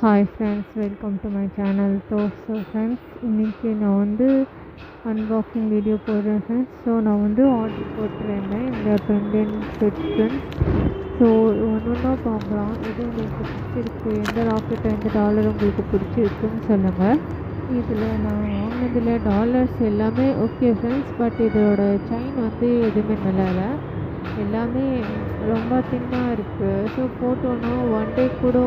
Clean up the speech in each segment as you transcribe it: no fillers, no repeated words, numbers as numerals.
Hi friends, welcome to my channel. Friends, இன்றைக்கி நான் வந்து அன்பாக்சிங் வீடியோ போடுறேன் ஃப்ரெண்ட்ஸ். நான் வந்து ஆர்டர் போட்டிருந்தேன் இந்த பெண்டன்ட் செட் ஃப்ரெண்ட்ஸ். ஒன்றா பார்க்கலாம். எது உங்களுக்கு பிடிச்சிருக்கு, எந்த ராக்கெட் எந்த டாலர் உங்களுக்கு பிடிச்சிருக்குன்னு சொல்லுங்கள். இதில் நான் வாங்கினதில் டாலர்ஸ் எல்லாமே ஓகே ஃப்ரெண்ட்ஸ். பட் இதோட செயின் வந்து எதுவுமே நல்லா இல்லை, எல்லாமே ரொம்ப தின்னாக இருக்குது. போட்டோன்னா ஒன் டே கூட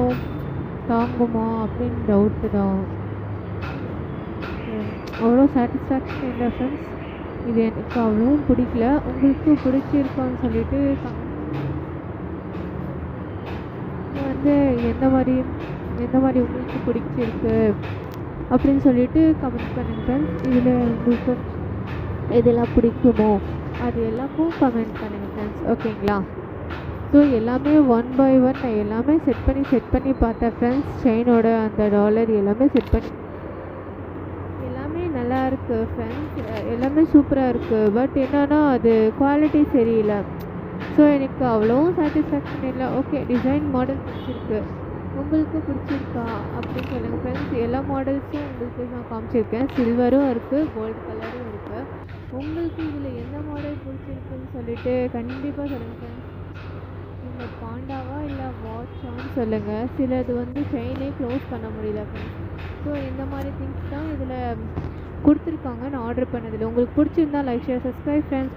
தாங்குமா அப்படின்னு டவுட்டு தான். அவ்வளோ சாட்டிஸ்ஃபேக்ஷன் இல்லை ஃப்ரெண்ட்ஸ். இது எனக்கு அவ்வளோவும் பிடிக்கல. உங்களுக்கு பிடிச்சிருக்கான்னு சொல்லிட்டு வந்து எந்த மாதிரி உங்களுக்கு பிடிச்சிருக்கு அப்படின்னு சொல்லிட்டு கமெண்ட் பண்ணுங்க ஃப்ரெண்ட்ஸ். இதில் உங்களுக்கு எதெல்லாம் பிடிக்குமோ அது எல்லாமும் கமெண்ட் பண்ணுங்கள் ஃப்ரெண்ட்ஸ், ஓகேங்களா? எல்லாமே ஒன் பை ஒன் நான் எல்லாமே செட் பண்ணி பார்த்தேன் ஃப்ரெண்ட்ஸ். செயினோட அந்த டாலர் எல்லாமே செட் பண்ணி எல்லாமே நல்லா இருக்குது ஃப்ரெண்ட்ஸ். எல்லாமே சூப்பராக இருக்குது. பட் என்னன்னா அது குவாலிட்டி சரியில்லை. எனக்கு அவ்வளோவும் சாட்டிஸ்ஃபேக்ஷன் இல்லை. ஓகே, டிசைன் மாடல் பிடிச்சிருக்கு, உங்களுக்கு பிடிச்சிருக்கா அப்படின்னு சொல்லுங்கள் ஃப்ரெண்ட்ஸ். எல்லா மாடல்ஸும் உங்களுக்கு நான் காமிச்சிருக்கேன். சில்வரும் இருக்குது, கோல்டு கலரும் இருக்குது. உங்களுக்கு இதில் எந்த மாடல் பிடிச்சிருக்குன்னு சொல்லிட்டு கண்டிப்பாக சொல்லுங்கள் ஃப்ரெண்ட்ஸ். இந்த பாண்டாவா இல்லை வாட்சான்னு சொல்லுங்கள். சிலது வந்து செயினே க்ளோஸ் பண்ண முடியல ஃப்ரெண்ட்ஸ். இந்த மாதிரி திங்ஸ் தான் இதில் கொடுத்துருக்காங்க. நான் ஆர்டர் பண்ணதில்லை. உங்களுக்கு பிடிச்சிருந்தா லைக், ஷேர், சப்ஸ்கிரைப் ஃப்ரெண்ட்ஸ்.